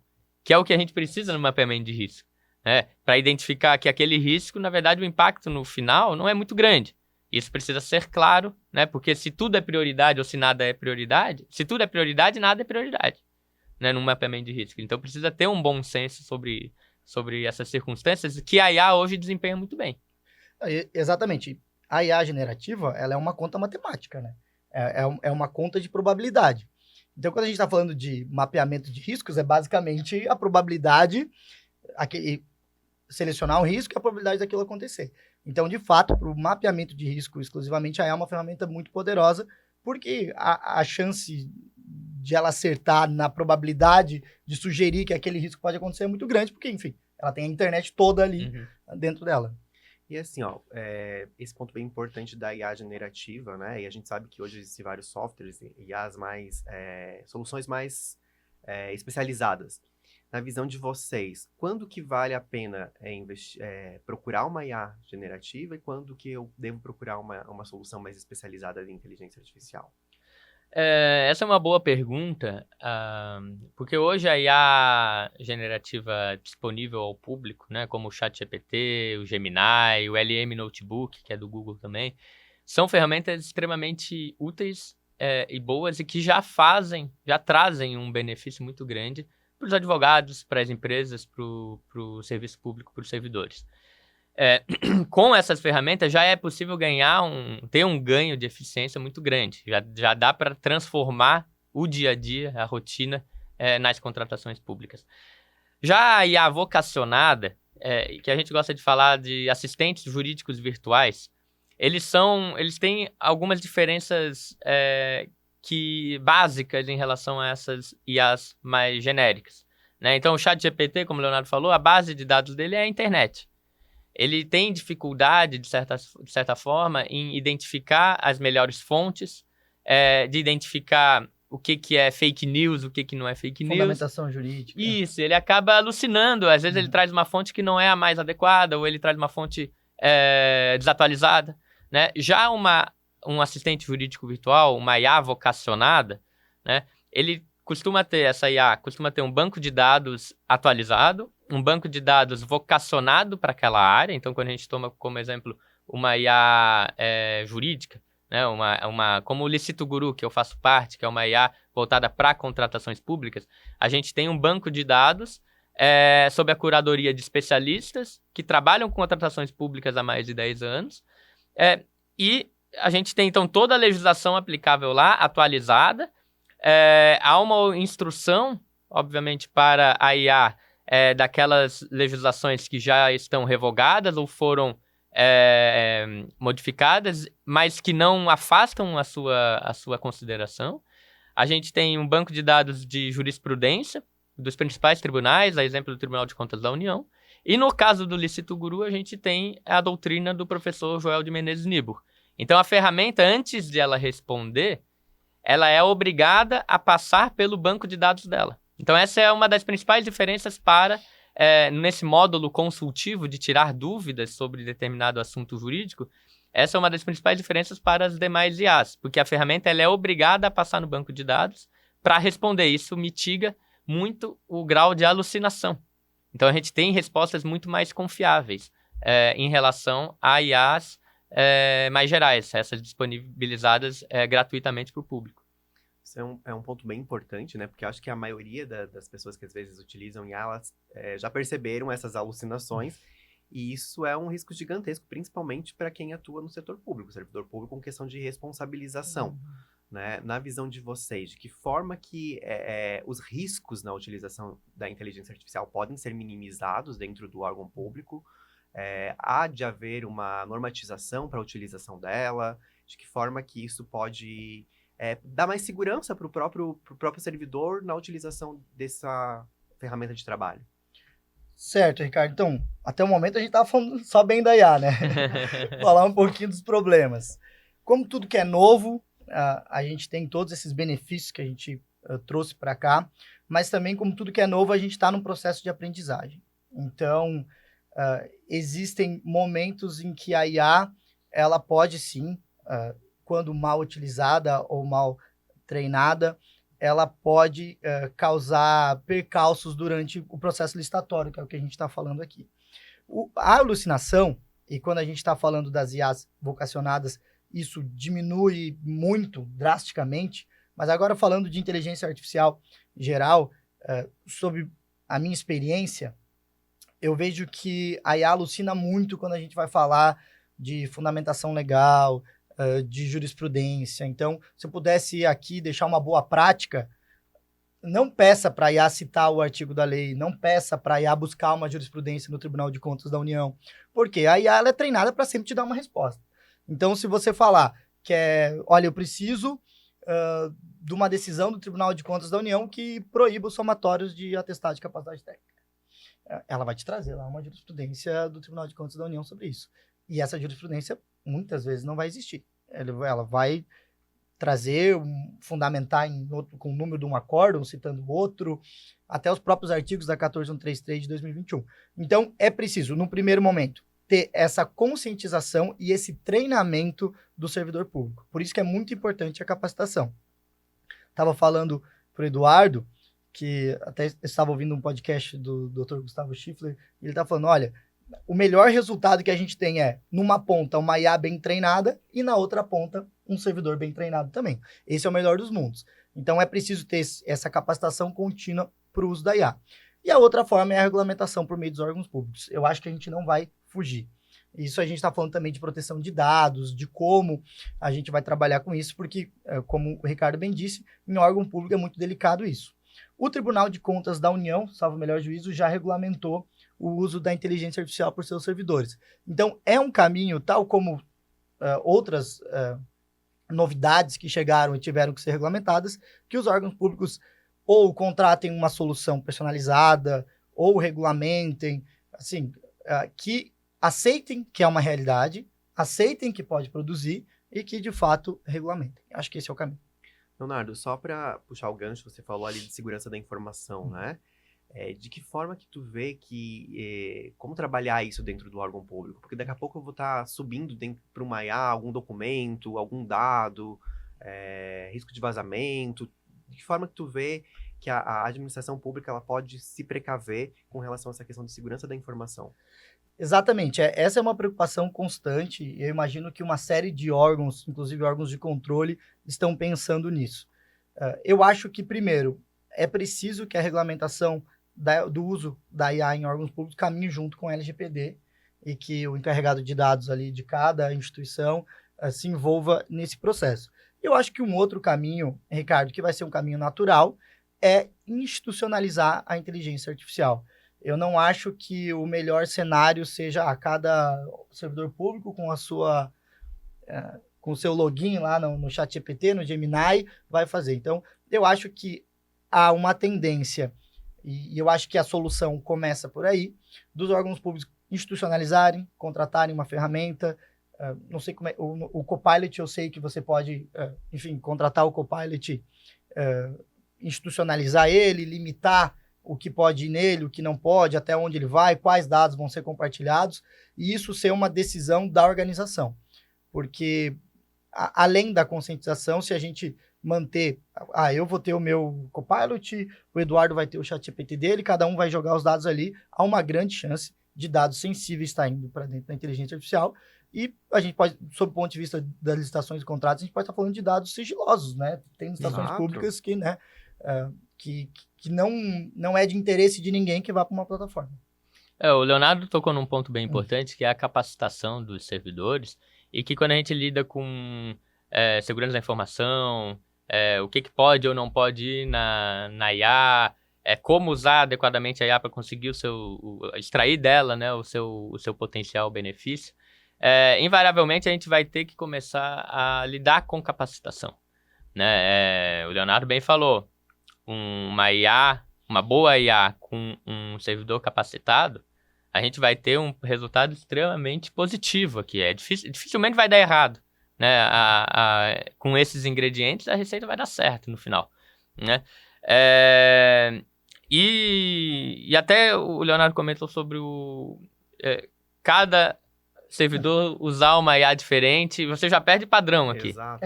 que é o que a gente precisa no mapeamento de risco, né? Para identificar que aquele risco, na verdade, o impacto no final não é muito grande. Isso precisa ser claro, né? Porque se tudo é prioridade ou se nada é prioridade, se tudo é prioridade, nada é prioridade, né? Num mapeamento de risco. Então precisa ter um bom senso sobre essas circunstâncias que a IA hoje desempenha muito bem. Exatamente. A IA generativa, ela é uma conta matemática, né? É uma conta de probabilidade. Então, quando a gente está falando de mapeamento de riscos, é basicamente a probabilidade, selecionar um risco e a probabilidade daquilo acontecer. Então, de fato, para o mapeamento de risco exclusivamente, a IA é uma ferramenta muito poderosa, porque a chance de ela acertar na probabilidade de sugerir que aquele risco pode acontecer é muito grande, porque, enfim, ela tem a internet toda ali dentro dela. E assim, esse ponto bem importante da IA generativa, né? E a gente sabe que hoje existem vários softwares, IAs soluções mais especializadas. Na visão de vocês, quando que vale a pena procurar uma IA generativa e quando que eu devo procurar uma solução mais especializada de inteligência artificial? Essa é uma boa pergunta, porque hoje a IA generativa disponível ao público, né, como o ChatGPT, o Gemini, o LM Notebook, que é do Google também, são ferramentas extremamente úteis e boas e que já trazem um benefício muito grande para os advogados, para as empresas, para o serviço público, para os servidores. Com essas ferramentas já é possível ter um ganho de eficiência muito grande. Já dá para transformar o dia a dia, a rotina, nas contratações públicas. Já a IA vocacionada, que a gente gosta de falar de assistentes jurídicos virtuais, eles têm algumas diferenças básicas em relação a essas IAs mais genéricas, né? Então, o ChatGPT, como o Leonardo falou, a base de dados dele é a internet. Ele tem dificuldade, de certa forma, em identificar as melhores fontes, de identificar o que é fake news, o que não é fake news. Fundamentação jurídica. Isso, ele acaba alucinando. Às vezes ele traz uma fonte que não é a mais adequada, ou ele traz uma fonte desatualizada, né? Já um assistente jurídico virtual, uma IA vocacionada, né? Essa IA costuma ter um banco de dados atualizado, um banco de dados vocacionado para aquela área. Então, quando a gente toma como exemplo uma IA jurídica, né, como o Licito Guru, que eu faço parte, que é uma IA voltada para contratações públicas, a gente tem um banco de dados sob a curadoria de especialistas que trabalham com contratações públicas há mais de 10 anos, E a gente tem, então, toda a legislação aplicável lá, atualizada. Há uma instrução, obviamente, para a IA daquelas legislações que já estão revogadas ou foram modificadas, mas que não afastam a sua consideração. A gente tem um banco de dados de jurisprudência dos principais tribunais, a exemplo do Tribunal de Contas da União. E no caso do lícito guru, a gente tem a doutrina do professor Joel de Menezes Nibor. Então, a ferramenta, antes de ela responder, ela é obrigada a passar pelo banco de dados dela. Então, essa é uma das principais diferenças para, nesse módulo consultivo de tirar dúvidas sobre determinado assunto jurídico, essa é uma das principais diferenças para as demais IAs, porque a ferramenta ela é obrigada a passar no banco de dados para responder. Isso mitiga muito o grau de alucinação. Então, a gente tem respostas muito mais confiáveis em relação a IAs mais gerais, essas disponibilizadas gratuitamente para o público. Isso é um ponto bem importante, né? Porque eu acho que a maioria das pessoas que às vezes utilizam IA, elas já perceberam essas alucinações, e isso é um risco gigantesco, principalmente para quem atua no setor público, servidor público, com questão de responsabilização. Né? Na visão de vocês, de que forma que os riscos na utilização da inteligência artificial podem ser minimizados dentro do órgão público? Há de haver uma normatização para a utilização dela? De que forma que isso pode dar mais segurança para o próprio servidor na utilização dessa ferramenta de trabalho? Certo, Ricardo. Então, até o momento a gente estava falando só bem da IA, né? Falar um pouquinho dos problemas. Como tudo que é novo, a gente tem todos esses benefícios que a gente trouxe para cá, mas também, como tudo que é novo, a gente está num processo de aprendizagem. Então, existem momentos em que a IA, ela pode sim, quando mal utilizada ou mal treinada, ela pode causar percalços durante o processo licitatório, que é o que a gente está falando aqui. A alucinação, e quando a gente está falando das IAs vocacionadas, isso diminui muito, drasticamente, mas agora falando de inteligência artificial geral, sob a minha experiência, eu vejo que a IA alucina muito quando a gente vai falar de fundamentação legal, de jurisprudência. Então, se eu pudesse aqui deixar uma boa prática, não peça para a IA citar o artigo da lei, não peça para a IA buscar uma jurisprudência no Tribunal de Contas da União, porque a IA ela é treinada para sempre te dar uma resposta. Então, se você falar que olha, eu preciso de uma decisão do Tribunal de Contas da União que proíba os somatórios de atestado de capacidade técnica, ela vai te trazer lá uma jurisprudência do Tribunal de Contas da União sobre isso. E essa jurisprudência, muitas vezes, não vai existir. Ela vai trazer, fundamentar com o número de um acórdão, citando outro, até os próprios artigos da 14133 de 2021. Então, é preciso, no primeiro momento, ter essa conscientização e esse treinamento do servidor público. Por isso que é muito importante a capacitação. Estava falando para o Eduardo, que até estava ouvindo um podcast do Dr. Gustavo Schiffler, e ele está falando, olha, o melhor resultado que a gente tem numa ponta, uma IA bem treinada, e na outra ponta, um servidor bem treinado também. Esse é o melhor dos mundos. Então, é preciso ter essa capacitação contínua para o uso da IA. E a outra forma é a regulamentação por meio dos órgãos públicos. Eu acho que a gente não vai fugir. Isso a gente está falando também de proteção de dados, de como a gente vai trabalhar com isso, porque, como o Ricardo bem disse, em órgão público é muito delicado isso. O Tribunal de Contas da União, salvo o melhor juízo, já regulamentou o uso da inteligência artificial por seus servidores. Então, é um caminho, tal como outras novidades que chegaram e tiveram que ser regulamentadas, que os órgãos públicos ou contratem uma solução personalizada, ou regulamentem, assim, que aceitem que é uma realidade, aceitem que pode produzir e que, de fato, regulamentem. Acho que esse é o caminho. Leonardo, só para puxar o gancho, você falou ali de segurança da informação, né? De que forma que tu vê que... como trabalhar isso dentro do órgão público? Porque daqui a pouco eu vou estar subindo para uma IA algum documento, algum dado, risco de vazamento. De que forma que tu vê que a administração pública ela pode se precaver com relação a essa questão de segurança da informação? Exatamente. Essa é uma preocupação constante. Eu imagino que uma série de órgãos, inclusive órgãos de controle, estão pensando nisso. Eu acho que, primeiro, é preciso que a regulamentação do uso da IA em órgãos públicos caminhe junto com a LGPD e que o encarregado de dados ali de cada instituição se envolva nesse processo. Eu acho que um outro caminho, Ricardo, que vai ser um caminho natural, é institucionalizar a inteligência artificial. Eu não acho que o melhor cenário seja cada servidor público com com o seu login lá no ChatGPT, no Gemini, vai fazer. Então, eu acho que há uma tendência, e eu acho que a solução começa por aí, dos órgãos públicos institucionalizarem, contratarem uma ferramenta. Não sei como é, o Copilot, eu sei que você pode, enfim, contratar o Copilot, institucionalizar ele, limitar o que pode ir nele, o que não pode, até onde ele vai, quais dados vão ser compartilhados, e isso ser uma decisão da organização. Porque, além da conscientização, se a gente manter, eu vou ter o meu Copilot, o Eduardo vai ter o ChatGPT dele, cada um vai jogar os dados ali, há uma grande chance de dados sensíveis estar indo para dentro da inteligência artificial, e a gente pode, sob o ponto de vista das licitações e contratos, a gente pode estar falando de dados sigilosos, né? Tem licitações públicas que, né, que não é de interesse de ninguém que vá para uma plataforma. O Leonardo tocou num ponto bem importante, que é a capacitação dos servidores, e que quando a gente lida com segurança da informação, o que pode ou não pode ir na IA, como usar adequadamente a IA para conseguir extrair dela, né, o seu potencial benefício, invariavelmente a gente vai ter que começar a lidar com capacitação, né? O Leonardo bem falou, uma boa IA com um servidor capacitado, a gente vai ter um resultado extremamente positivo aqui. Dificilmente vai dar errado, né? Com esses ingredientes, a receita vai dar certo no final, né? E até o Leonardo comentou sobre cada servidor usar uma IA diferente, você já perde padrão aqui. Exato.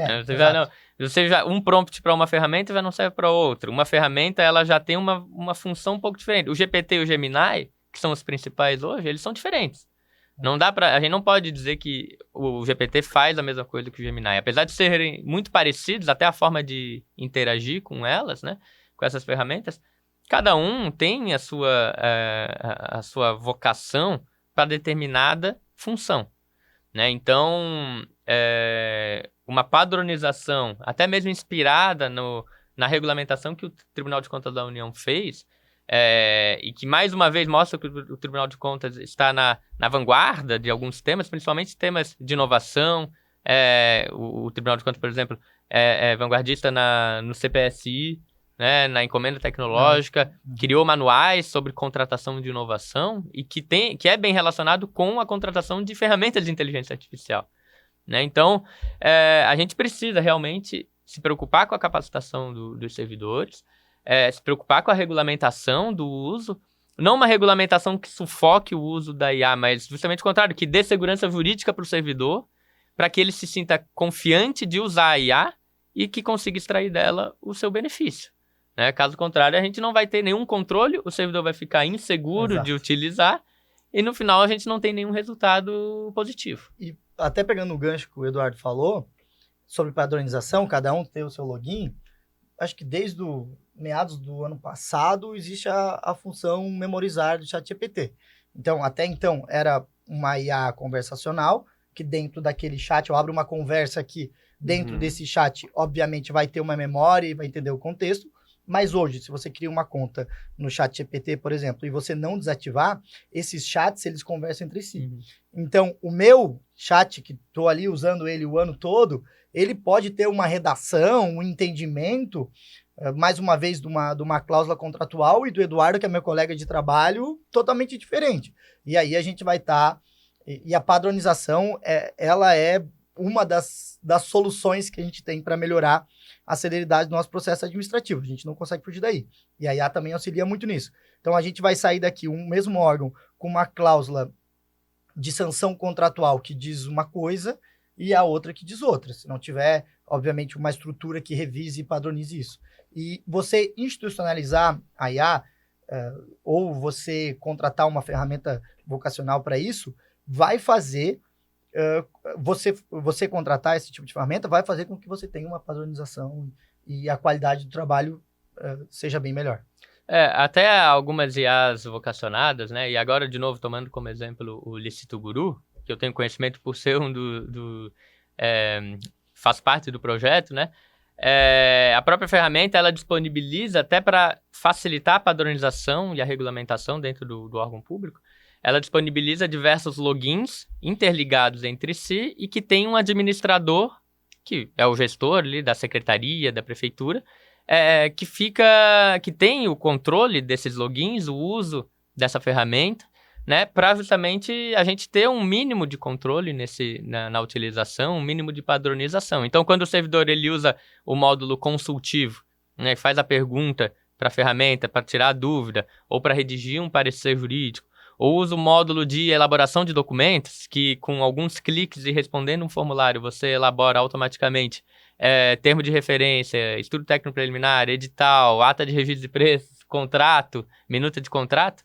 Um prompt para uma ferramenta já não serve para outra. Uma ferramenta, ela já tem uma função um pouco diferente. O GPT e o Gemini, que são os principais hoje, eles são diferentes. A gente não pode dizer que o GPT faz a mesma coisa que o Gemini. Apesar de serem muito parecidos, até a forma de interagir com elas, né, com essas ferramentas, cada um tem a sua vocação para determinada função, né? Então, uma padronização, até mesmo inspirada na regulamentação que o Tribunal de Contas da União fez, e que mais uma vez mostra que o Tribunal de Contas está na vanguarda de alguns temas, principalmente temas de inovação. O Tribunal de Contas, por exemplo, é vanguardista no CPSI, né, na encomenda tecnológica, criou manuais sobre contratação de inovação e que é bem relacionado com a contratação de ferramentas de inteligência artificial, né? Então, a gente precisa realmente se preocupar com a capacitação dos servidores, se preocupar com a regulamentação do uso, não uma regulamentação que sufoque o uso da IA, mas justamente o contrário, que dê segurança jurídica para o servidor, para que ele se sinta confiante de usar a IA e que consiga extrair dela o seu benefício, né? Caso contrário, a gente não vai ter nenhum controle, o servidor vai ficar inseguro de utilizar e no final a gente não tem nenhum resultado positivo. E até pegando o gancho que o Eduardo falou sobre padronização, cada um ter o seu login, acho que desde meados do ano passado existe a função memorizar do ChatGPT. Então, até então, era uma IA conversacional, que dentro daquele chat, eu abro uma conversa aqui, dentro desse chat, obviamente, vai ter uma memória e vai entender o contexto. Mas hoje, se você cria uma conta no ChatGPT, por exemplo, e você não desativar, esses chats, eles conversam entre si. Então, o meu chat, que estou ali usando ele o ano todo, ele pode ter uma redação, um entendimento, mais uma vez, de uma cláusula contratual, e do Eduardo, que é meu colega de trabalho, totalmente diferente. E aí a gente vai estar... E a padronização, ela é uma das soluções que a gente tem para melhorar a celeridade do nosso processo administrativo. A gente não consegue fugir daí. E a IA também auxilia muito nisso. Então, a gente vai sair daqui, um mesmo órgão, com uma cláusula de sanção contratual que diz uma coisa e a outra que diz outra. Se não tiver, obviamente, uma estrutura que revise e padronize isso. E você institucionalizar a IA, ou você contratar uma ferramenta vocacional para isso, vai fazer... você contratar esse tipo de ferramenta vai fazer com que você tenha uma padronização e a qualidade do trabalho seja bem melhor. Até algumas IAs vocacionadas, né? E agora, de novo, tomando como exemplo o Licito Guru, que eu tenho conhecimento por ser faz parte do projeto, né? A própria ferramenta, ela disponibiliza até para facilitar a padronização e a regulamentação dentro do órgão público. Ela disponibiliza diversos logins interligados entre si e que tem um administrador, que é o gestor ali da secretaria, da prefeitura, que tem o controle desses logins, o uso dessa ferramenta, né, para justamente a gente ter um mínimo de controle na utilização, um mínimo de padronização. Então, quando o servidor ele usa o módulo consultivo, né, faz a pergunta para a ferramenta, para tirar a dúvida, ou para redigir um parecer jurídico, ou usa o módulo de elaboração de documentos, que com alguns cliques e respondendo um formulário, você elabora automaticamente termo de referência, estudo técnico preliminar, edital, ata de registro de preços, contrato, minuta de contrato,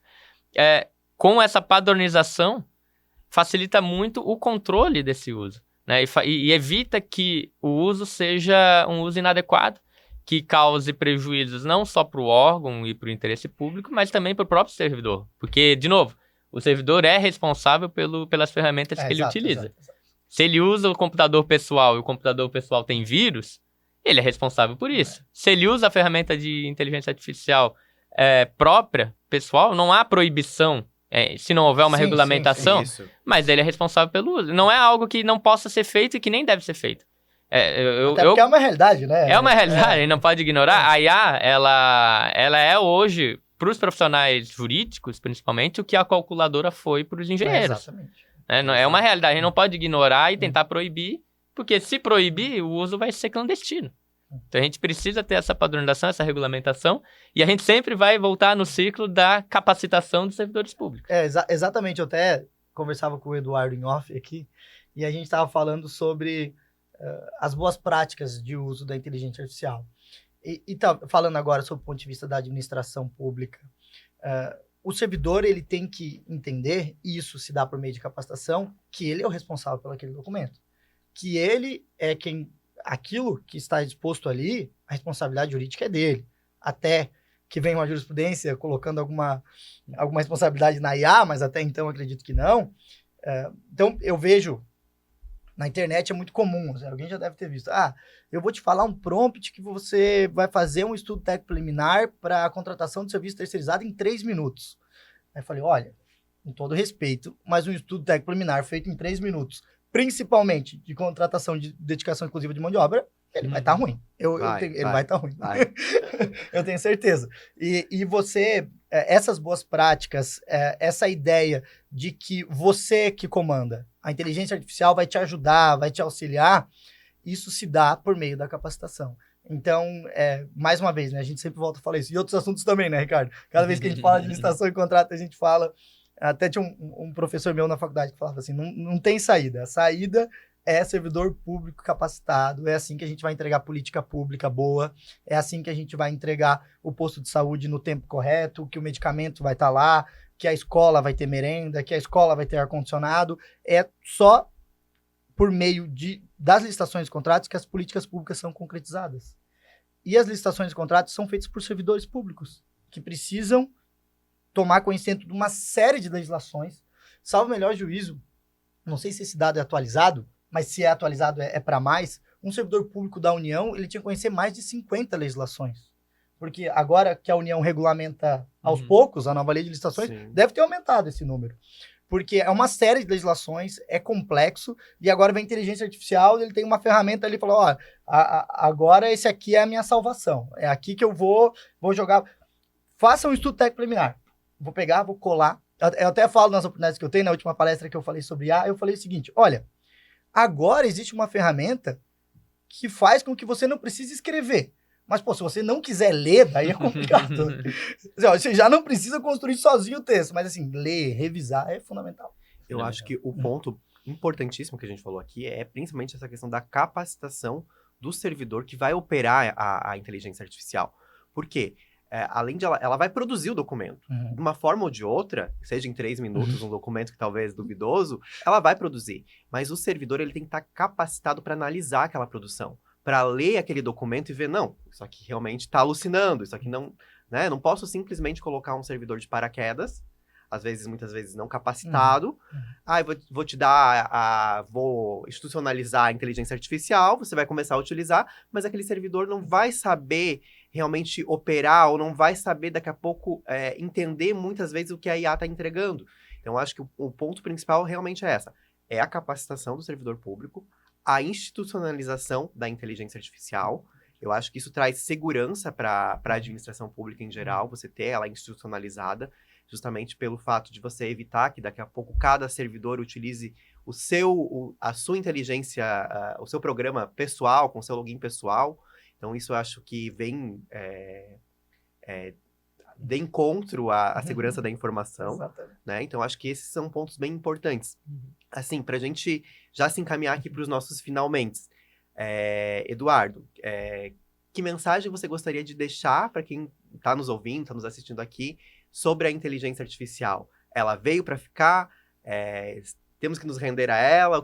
com essa padronização, facilita muito o controle desse uso, né? E evita que o uso seja um uso inadequado, que cause prejuízos não só para o órgão e para o interesse público, mas também para o próprio servidor. Porque, de novo, o servidor é responsável pelas ferramentas que ele utiliza. Exato. Se ele usa o computador pessoal e o computador pessoal tem vírus, ele é responsável por isso. Se ele usa a ferramenta de inteligência artificial própria, pessoal, não há proibição, se não houver uma regulamentação, mas ele é responsável pelo uso. Não é algo que não possa ser feito e que nem deve ser feito. Porque é uma realidade, né? É uma realidade, a gente não pode ignorar. A IA, ela é hoje, para os profissionais jurídicos, principalmente, o que a calculadora foi para os engenheiros. Exatamente. É uma realidade, a gente não pode ignorar e tentar proibir, porque se proibir, o uso vai ser clandestino. Então a gente precisa ter essa padronização, essa regulamentação, e a gente sempre vai voltar no ciclo da capacitação dos servidores públicos. Exatamente, eu até conversava com o Eduardo em off aqui, e a gente estava falando sobre as boas práticas de uso da inteligência artificial. E tá falando agora sobre o ponto de vista da administração pública, o servidor ele tem que entender, e isso se dá por meio de capacitação, que ele é o responsável por aquele documento. Que ele é aquilo que está exposto ali, a responsabilidade jurídica é dele. Até que venha uma jurisprudência colocando alguma responsabilidade na IA, mas até então acredito que não. Então eu vejo, na internet é muito comum, alguém já deve ter visto. Eu vou te falar um prompt que você vai fazer um estudo técnico preliminar para a contratação de serviço terceirizado em 3 minutos. Aí eu falei, olha, com todo respeito, mas um estudo técnico preliminar feito em 3 minutos, principalmente de contratação de dedicação exclusiva de mão de obra, ele vai estar ruim. Ele vai estar ruim. Eu tenho certeza. E você, essas boas práticas, essa ideia de que você que comanda, a inteligência artificial vai te ajudar, vai te auxiliar, isso se dá por meio da capacitação. Então, mais uma vez, né, a gente sempre volta a falar isso. E outros assuntos também, né, Ricardo? Cada vez que a gente fala de licitação e contrato, a gente fala... Até tinha um professor meu na faculdade que falava assim, não tem saída. A saída é servidor público capacitado, é assim que a gente vai entregar política pública boa, é assim que a gente vai entregar o posto de saúde no tempo correto, que o medicamento vai estar lá, que a escola vai ter merenda, que a escola vai ter ar-condicionado. É só por meio das licitações e contratos que as políticas públicas são concretizadas. E as licitações e contratos são feitas por servidores públicos, que precisam tomar conhecimento de uma série de legislações. Salvo o melhor juízo, não sei se esse dado é atualizado, mas se é atualizado é para mais, um servidor público da União, ele tinha que conhecer mais de 50 legislações. Porque agora que a União regulamenta aos poucos, a nova lei de licitações, deve ter aumentado esse número. Porque é uma série de legislações, é complexo, e agora vem a inteligência artificial, ele tem uma ferramenta ali e falou, agora esse aqui é a minha salvação. É aqui que eu vou jogar. Faça um estudo técnico preliminar. Vou pegar, vou colar. Eu até falo nas oportunidades que eu tenho, na última palestra que eu falei sobre IA, eu falei o seguinte, olha, agora existe uma ferramenta que faz com que você não precise escrever. Mas, se você não quiser ler, daí é complicado. Você já não precisa construir sozinho o texto, mas, assim, ler, revisar é fundamental. Eu acho que o ponto importantíssimo que a gente falou aqui é principalmente essa questão da capacitação do servidor que vai operar a inteligência artificial. Por quê? Além de ela vai produzir o documento. De uma forma ou de outra, seja em 3 minutos, um documento que talvez duvidoso, ela vai produzir. Mas o servidor ele tem que estar capacitado para analisar aquela produção, para ler aquele documento e ver, não, isso aqui realmente está alucinando, isso aqui né? Eu não posso simplesmente colocar um servidor de paraquedas, muitas vezes não capacitado. Vou te dar, vou institucionalizar a inteligência artificial, você vai começar a utilizar, mas aquele servidor não vai saber realmente operar, ou não vai saber daqui a pouco entender muitas vezes o que a IA está entregando. Então, acho que o ponto principal realmente é a capacitação do servidor público, a institucionalização da inteligência artificial. Eu acho que isso traz segurança para a administração pública em geral, você ter ela institucionalizada, justamente pelo fato de você evitar que daqui a pouco cada servidor utilize a sua inteligência, o seu programa pessoal, com o seu login pessoal. Então, isso eu acho que vem de encontro à segurança da informação, né? Então, acho que esses são pontos bem importantes. Assim, para a gente já se encaminhar aqui para os nossos finalmente. Eduardo, que mensagem você gostaria de deixar para quem está nos ouvindo, está nos assistindo aqui, sobre a inteligência artificial? Ela veio para ficar? Temos que nos render a ela?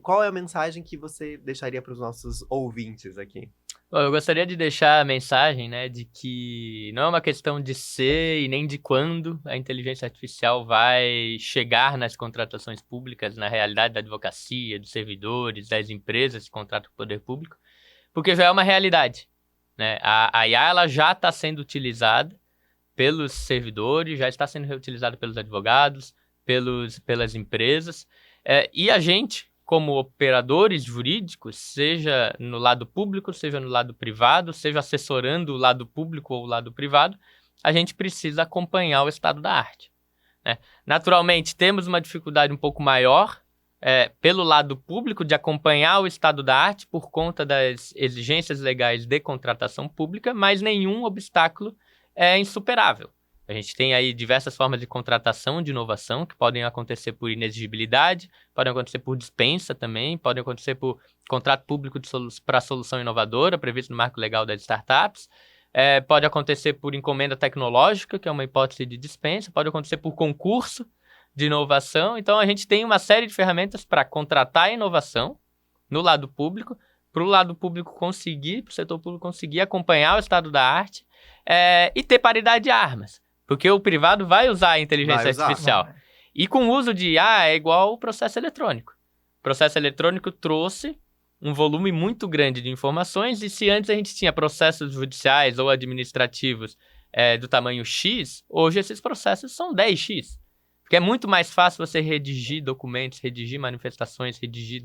Qual é a mensagem que você deixaria para os nossos ouvintes aqui? Bom, eu gostaria de deixar a mensagem, né, de que não é uma questão de ser e nem de quando a inteligência artificial vai chegar nas contratações públicas, na realidade da advocacia, dos servidores, das empresas que contratam o poder público, porque já é uma realidade, né? A IA ela já está sendo utilizada pelos servidores, já está sendo reutilizada pelos advogados, pelas empresas, e a gente, como operadores jurídicos, seja no lado público, seja no lado privado, seja assessorando o lado público ou o lado privado, a gente precisa acompanhar o estado da arte, né? Naturalmente, temos uma dificuldade um pouco maior pelo lado público de acompanhar o estado da arte por conta das exigências legais de contratação pública, mas nenhum obstáculo é insuperável. A gente tem aí diversas formas de contratação, de inovação, que podem acontecer por inexigibilidade, podem acontecer por dispensa também, podem acontecer por contrato público para solução inovadora, previsto no marco legal das startups, pode acontecer por encomenda tecnológica, que é uma hipótese de dispensa, pode acontecer por concurso de inovação. Então, a gente tem uma série de ferramentas para contratar a inovação no lado público, para o lado público conseguir, para o setor público conseguir acompanhar o estado da arte e ter paridade de armas. Porque o privado vai usar a inteligência artificial. E com o uso de IA é igual o processo eletrônico. O processo eletrônico trouxe um volume muito grande de informações, e se antes a gente tinha processos judiciais ou administrativos do tamanho X, hoje esses processos são 10x. Porque é muito mais fácil você redigir documentos, redigir manifestações, redigir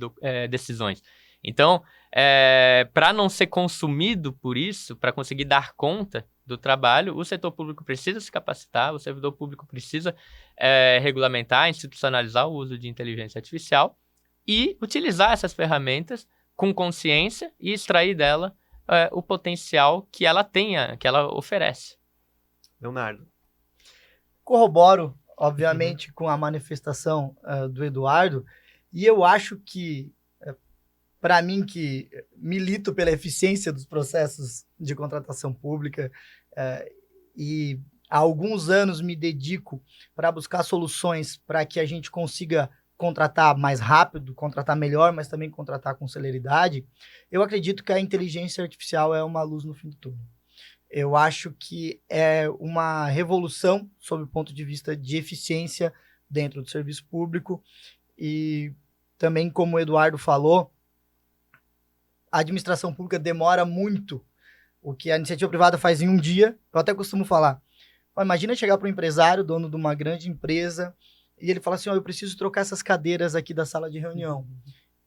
decisões. Então, para não ser consumido por isso, para conseguir dar conta do trabalho, o setor público precisa se capacitar, o servidor público precisa regulamentar, institucionalizar o uso de inteligência artificial e utilizar essas ferramentas com consciência e extrair dela o potencial que ela tenha, que ela oferece. Leonardo. Corroboro, obviamente, com a manifestação do Eduardo, e eu acho que, para mim, que milito pela eficiência dos processos de contratação pública e há alguns anos me dedico para buscar soluções para que a gente consiga contratar mais rápido, contratar melhor, mas também contratar com celeridade, eu acredito que a inteligência artificial é uma luz no fim do túnel. Eu acho que é uma revolução sob o ponto de vista de eficiência dentro do serviço público e também, como o Eduardo falou, a administração pública demora muito. O que a iniciativa privada faz em um dia, eu até costumo falar. Imagina chegar para um empresário, dono de uma grande empresa, e ele fala assim, eu preciso trocar essas cadeiras aqui da sala de reunião.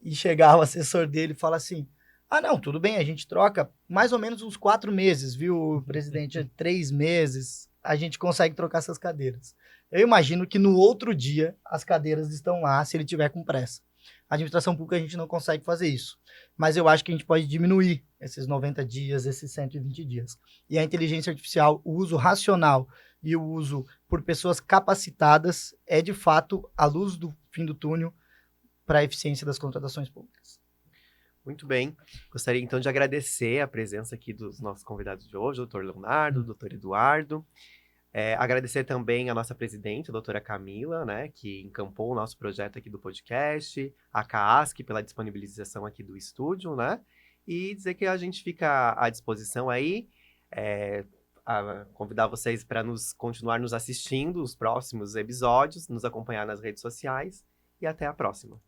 E chegar o assessor dele e fala assim, não, tudo bem, a gente troca mais ou menos uns 4 meses, viu, presidente? 3 meses, a gente consegue trocar essas cadeiras. Eu imagino que no outro dia as cadeiras estão lá, se ele tiver com pressa. A administração pública a gente não consegue fazer isso. Mas eu acho que a gente pode diminuir esses 90 dias, esses 120 dias. E a inteligência artificial, o uso racional e o uso por pessoas capacitadas é, de fato, a luz do fim do túnel para a eficiência das contratações públicas. Muito bem. Gostaria, então, de agradecer a presença aqui dos nossos convidados de hoje, o doutor Leonardo, o doutor Eduardo. Agradecer também a nossa presidente, a doutora Camila, né, que encampou o nosso projeto aqui do podcast, a CAASC pela disponibilização aqui do estúdio, né, e dizer que a gente fica à disposição aí, convidar vocês para continuar nos assistindo os próximos episódios, nos acompanhar nas redes sociais e até a próxima.